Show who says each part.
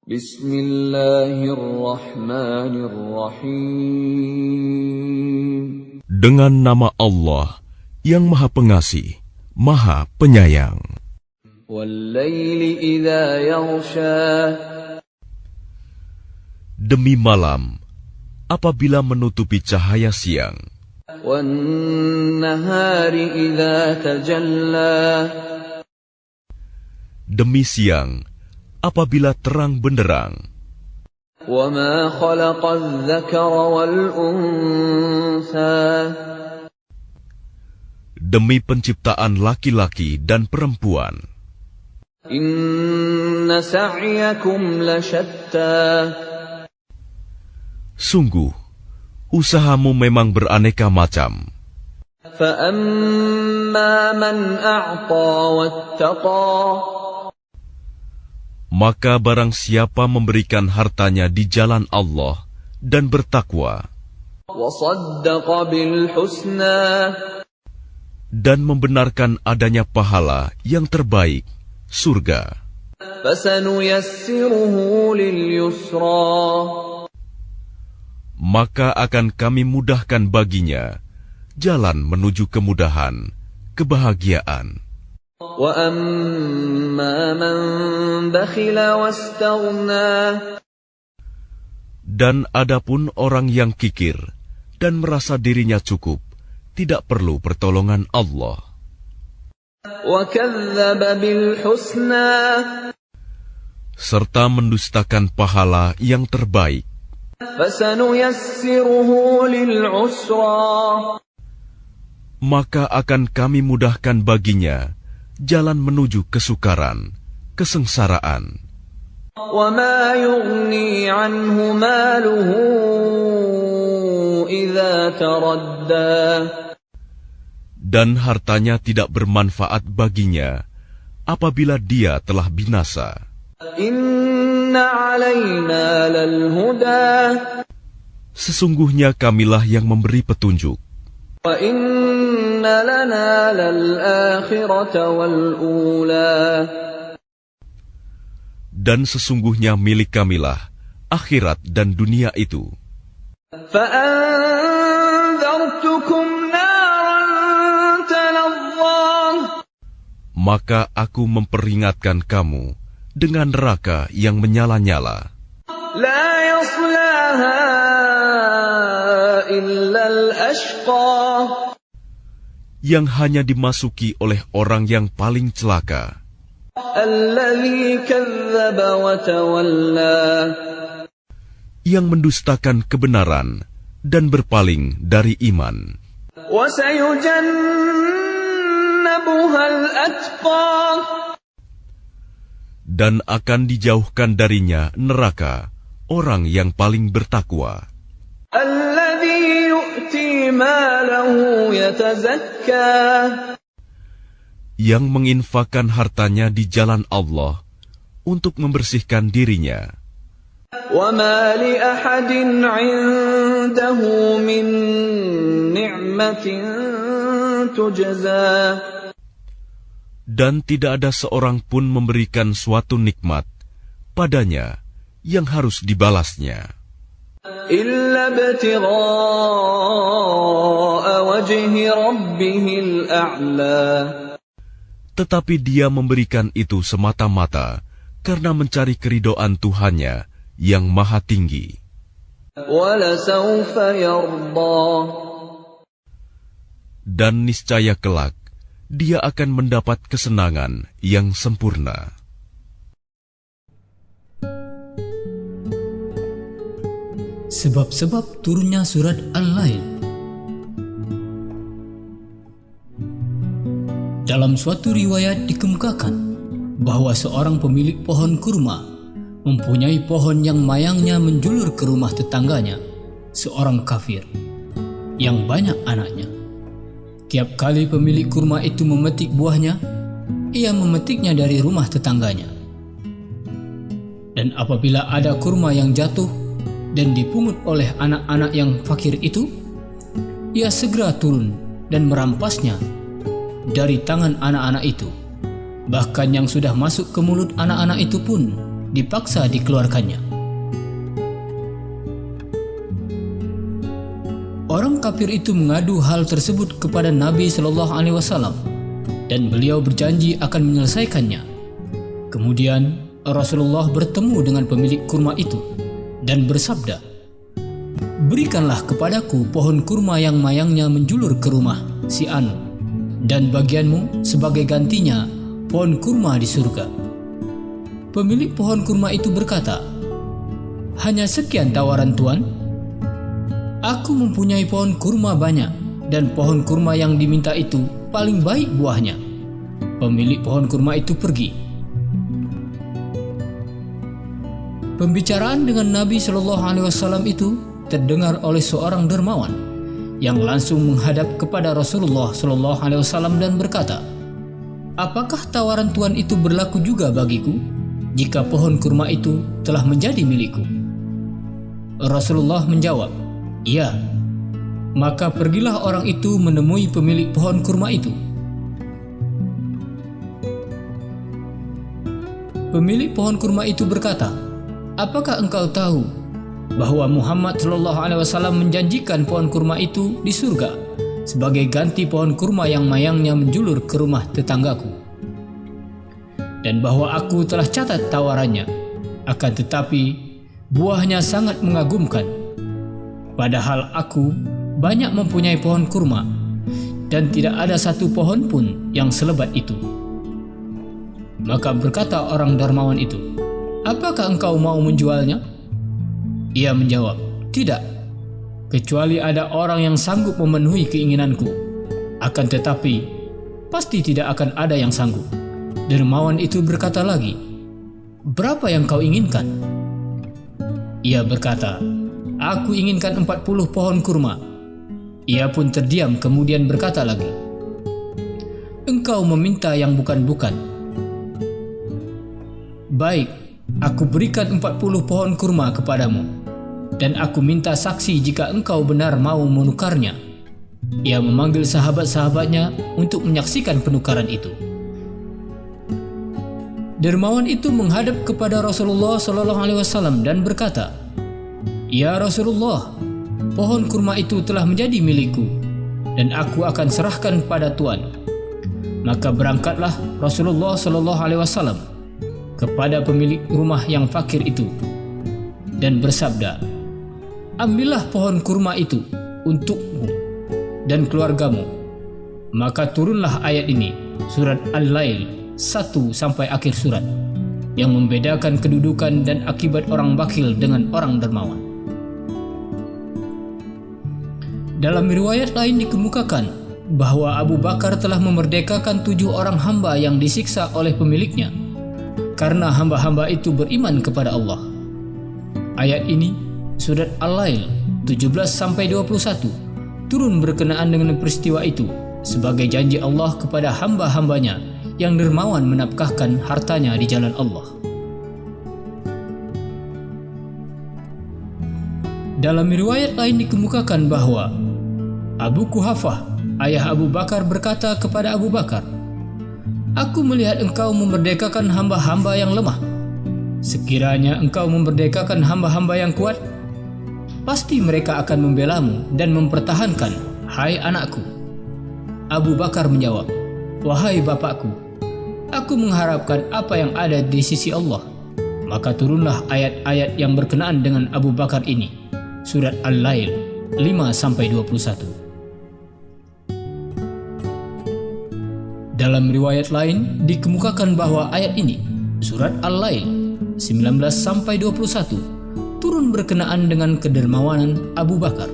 Speaker 1: Bismillahirrahmanirrahim.
Speaker 2: Dengan nama Allah yang Maha Pengasih, Maha Penyayang.
Speaker 1: Wal-laili idza yaghsha.
Speaker 2: Demi malam, apabila menutupi cahaya siang.
Speaker 1: Wan-nahari idza tajalla.
Speaker 2: Demi siang, apabila terang benderang.
Speaker 1: Wa ma khalaqadz dzakara wal untha.
Speaker 2: Demi penciptaan laki-laki dan perempuan.
Speaker 1: Inna sa'yakum lasyatta.
Speaker 2: Sungguh, usahamu memang beraneka macam.
Speaker 1: Fa amma man a'ta wattaqa.
Speaker 2: Maka barang siapa memberikan hartanya di jalan Allah dan bertakwa.
Speaker 1: Wa saddaqa bil husna.
Speaker 2: Dan membenarkan adanya pahala yang terbaik, surga.
Speaker 1: Fasanuyassiruhu lil yusra.
Speaker 2: Maka akan kami mudahkan baginya jalan menuju kemudahan, kebahagiaan.
Speaker 1: Wa amma man bakhila wastaghna.
Speaker 2: Dan adapun orang yang kikir dan merasa dirinya cukup, tidak perlu pertolongan Allah.
Speaker 1: Wa kadzdzaba bil husna.
Speaker 2: Serta mendustakan pahala yang terbaik.
Speaker 1: Fasanuyassiruhu lil usra.
Speaker 2: Maka akan kami mudahkan baginya jalan menuju kesukaran, kesengsaraan.
Speaker 1: Wa ma yughni anhu maluhu idza taradda.
Speaker 2: Dan hartanya tidak bermanfaat baginya apabila dia telah binasa.
Speaker 1: Inna alaina lal huda.
Speaker 2: Sesungguhnya kamilah yang memberi petunjuk.
Speaker 1: Wa inna lana lal akhirata wal ula.
Speaker 2: Dan sesungguhnya milik kamilah akhirat dan dunia itu.
Speaker 1: Fa anzartukum naran talazza.
Speaker 2: Maka aku memperingatkan kamu dengan neraka yang menyala-nyala.
Speaker 1: La yaslaha illa al-ashqa.
Speaker 2: Yang hanya dimasuki oleh orang yang paling celaka.
Speaker 1: Alladzi kadzdzaba wa tawalla.
Speaker 2: Yang mendustakan kebenaran dan berpaling dari iman.
Speaker 1: Wa sayujannabuha al-atqa.
Speaker 2: Dan akan dijauhkan darinya neraka orang yang paling bertakwa.
Speaker 1: Alladzi yu'ti malahu yatazakka.
Speaker 2: Yang menginfakkan hartanya di jalan Allah untuk membersihkan dirinya.
Speaker 1: Wa ma li ahadin 'indahu min ni'matin tujza.
Speaker 2: Dan tidak ada seorang pun memberikan suatu nikmat padanya yang harus dibalasnya.
Speaker 1: Illa ibtigha'a wajhi rabbihil a'la.
Speaker 2: Tetapi dia memberikan itu semata-mata karena mencari keridhaan Tuhannya yang maha tinggi.
Speaker 1: Walasawfa yarda.
Speaker 2: Dan niscaya kelak dia akan mendapat kesenangan yang sempurna.
Speaker 3: Sebab-sebab turunnya surat Al-Lail. Dalam suatu riwayat dikemukakan bahwa seorang pemilik pohon kurma mempunyai pohon yang mayangnya menjulur ke rumah tetangganya, seorang kafir yang banyak anaknya. Tiap kali pemilik kurma itu memetik buahnya, ia memetiknya dari rumah tetangganya. Dan apabila ada kurma yang jatuh dan dipungut oleh anak-anak yang fakir itu, ia segera turun dan merampasnya dari tangan anak-anak itu. Bahkan yang sudah masuk ke mulut anak-anak itu pun dipaksa dikeluarkannya. Orang kafir itu mengadu hal tersebut kepada Nabi Shallallahu Alaihi Wasallam dan beliau berjanji akan menyelesaikannya. Kemudian Rasulullah bertemu dengan pemilik kurma itu dan bersabda, "Berikanlah kepadaku pohon kurma yang mayangnya menjulur ke rumah si Anu, dan bagianmu sebagai gantinya pohon kurma di surga." Pemilik pohon kurma itu berkata, "Hanya sekian tawaran Tuan? Aku mempunyai pohon kurma banyak, dan pohon kurma yang diminta itu paling baik buahnya." Pemilik pohon kurma itu pergi. Pembicaraan dengan Nabi Shallallahu Alaihi Wasallam itu terdengar oleh seorang dermawan yang langsung menghadap kepada Rasulullah Shallallahu Alaihi Wasallam dan berkata, "Apakah tawaran Tuan itu berlaku juga bagiku jika pohon kurma itu telah menjadi milikku?" Rasulullah menjawab, "Iya." Maka pergilah orang itu menemui pemilik pohon kurma itu. Pemilik pohon kurma itu berkata, "Apakah engkau tahu bahwa Muhammad Shallallahu Alaihi Wasallam menjanjikan pohon kurma itu di surga sebagai ganti pohon kurma yang mayangnya menjulur ke rumah tetanggaku? Dan bahwa aku telah catat tawarannya, akan tetapi buahnya sangat mengagumkan. Padahal aku banyak mempunyai pohon kurma, dan tidak ada satu pohon pun yang selebat itu." Maka berkata orang dermawan itu, "Apakah engkau mau menjualnya?" Ia menjawab, "Tidak, kecuali ada orang yang sanggup memenuhi keinginanku. Akan tetapi, pasti tidak akan ada yang sanggup." Dermawan itu berkata lagi, "Berapa yang kau inginkan?" Ia berkata, "Aku inginkan 40 pohon kurma." Ia pun terdiam kemudian berkata lagi, "Engkau meminta yang bukan-bukan. Baik, aku berikan 40 pohon kurma kepadamu, dan aku minta saksi jika engkau benar mau menukarnya." Ia memanggil sahabat-sahabatnya untuk menyaksikan penukaran itu. Dermawan itu menghadap kepada Rasulullah Shallallahu Alaihi Wasallam dan berkata, "Ya Rasulullah, pohon kurma itu telah menjadi milikku, dan aku akan serahkan pada Tuan." Maka berangkatlah Rasulullah Shallallahu Alaihi Wasallam kepada pemilik rumah yang fakir itu dan bersabda, "Ambillah pohon kurma itu untukmu dan keluargamu." Maka turunlah ayat ini, surat Al-Lail 1 sampai akhir surat, yang membedakan kedudukan dan akibat orang bakhil dengan orang dermawan. Dalam riwayat lain dikemukakan bahwa Abu Bakar telah memerdekakan 7 orang hamba yang disiksa oleh pemiliknya karena hamba-hamba itu beriman kepada Allah. Ayat ini, surat Al-Lail 17-21, turun berkenaan dengan peristiwa itu sebagai janji Allah kepada hamba-hambanya yang dermawan menafkahkan hartanya di jalan Allah. Dalam riwayat lain dikemukakan bahwa Abu Kuhafah, ayah Abu Bakar, berkata kepada Abu Bakar, "Aku melihat engkau memerdekakan hamba-hamba yang lemah. Sekiranya engkau memerdekakan hamba-hamba yang kuat, pasti mereka akan membelamu dan mempertahankan, hai anakku." Abu Bakar menjawab, "Wahai bapakku, aku mengharapkan apa yang ada di sisi Allah." Maka turunlah ayat-ayat yang berkenaan dengan Abu Bakar ini, surat Al-Lail 5-21. Dalam riwayat lain dikemukakan bahwa ayat ini, surat Al-Lail 19-21, turun berkenaan dengan kedermawanan Abu Bakar.